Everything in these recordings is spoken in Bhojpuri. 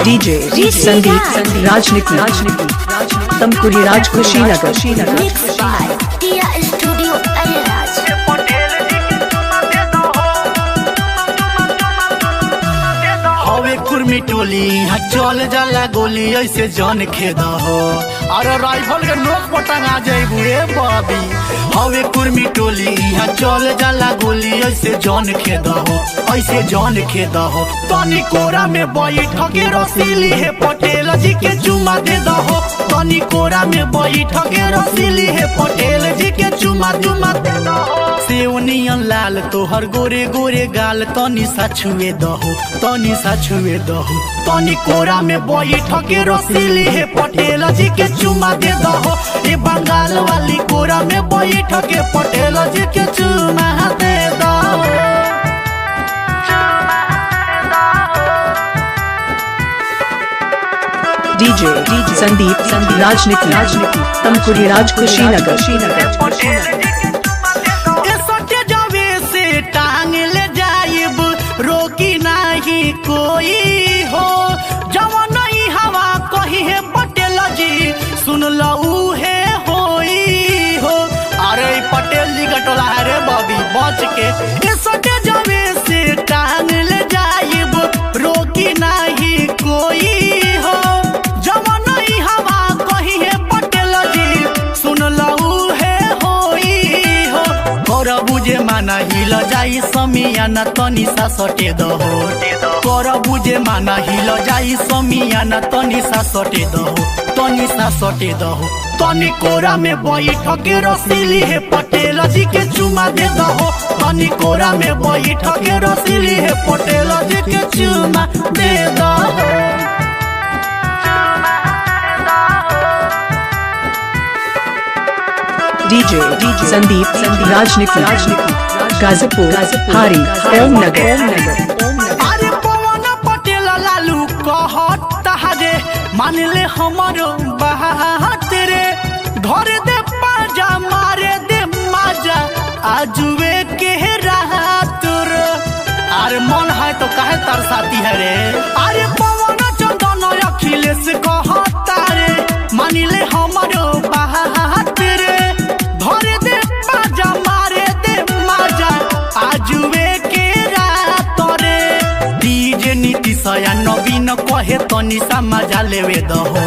डीजे संदीप राजनीति तमकुरी राज कुशीनगर हवे कुर्मी टोली यहाँ चल जाला गोली ऐसे जन खेद हो। अरे राइफल के नोक पटंगा जाइबू रे बाबी। हवे कुर्मी टोली यहाँ चल जाला गोली ऐसे जन खेद हो, ऐसे जन खेद हो। तनी कोरा में बैठ के रसीली है पटेल जी के चुमा दे दहो। तनी कोरा में बैठ के रसीली है पटेल जी के चुमा दे दहो। सेवनियन लाल तोहर गोरे गोरे गाल तनी सा छुए दहो, तनी सा छुए दहो। तनी कोरा में बैठ के रसीली है पटेल जी के चुमा दे दहो। ए बंगाल वाली कोरा में बैठ के पटेल जी के चुमा दे दहो। डीजे संदीप राजनीति तमकुरी राज कुशीनगर रोकी नहीं कोई हो जवन नहीं हवा कही है पटेल जी सुन लऊ है होई हो। अरे पटेल जी का टोला है रे बॉबी बच के सटे जवे से टांग ले जाइब रोकी नहीं कोई हो जवन नहीं हवा कही है पटेल जी सुन लऊ है होई हो। कर बुझे माना हिल जाई समियाना तनी सा सटे दहो। कर बुझे माना हिल जाई समियाना तनी सा सटे दहो, तनी सा सटे दहो। तनी कोरा में बैठ के रसीली है पटेल जी के चुमा दे दहो। तनी कोरा में बैठ के रसीली है पटेल जी के चुमा दे दहो। डीजे संदीप राजनीति गाजीपुर हारी ओमनगर। अरे पवन पटेल लालू कहता रे मान ले हमारो बात रे घर दे पाजा मारे दे माजा आजुए के रात रे। अरे मन है तो काहे तरसाती है रे। अरे पवन चंदन अखिलेश कहता रे मान ले हमारो बात रे घर दे पाजा मारे दे माजा आजुए के रात रे। डीजे नीतीश या नवीन कहे तनी सा मजा लेवे दहो।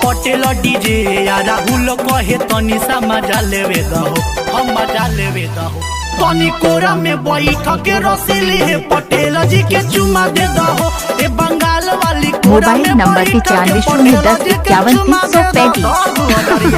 पटेल डीजे या राहुल कहे तनी सा मजा लेवे दहो, हम मजा लेवे दहो। तनी कोरा में बैठ के रसीली है पटेल जी के चुमा दे दहो। ए बंगाल वाली कोरा में मोबाइल नंबर 95 010 51 335।